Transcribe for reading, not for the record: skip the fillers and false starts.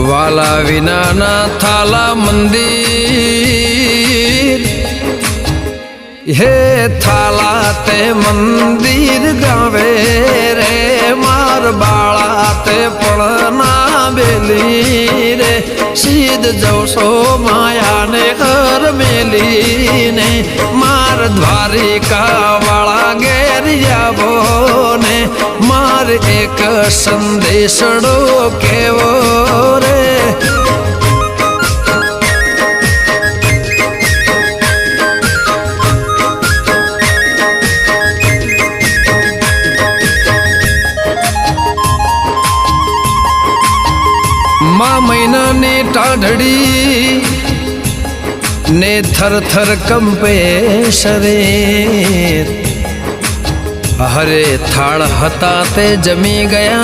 वाला विना ना थाला मंदिर हे थाला ते मंदिर गावे रे मार बाळा ते पड़ना बेली रे सीध जवसो माया ने घर मेली ने मार द्वारिका वाला घेरिया बोने मार एक संदेशड़ो केवो रे माँ महीना ने टाढ़ड़ी ने थर थर कंपे शरीर हरे थाल हता ते जमी गया।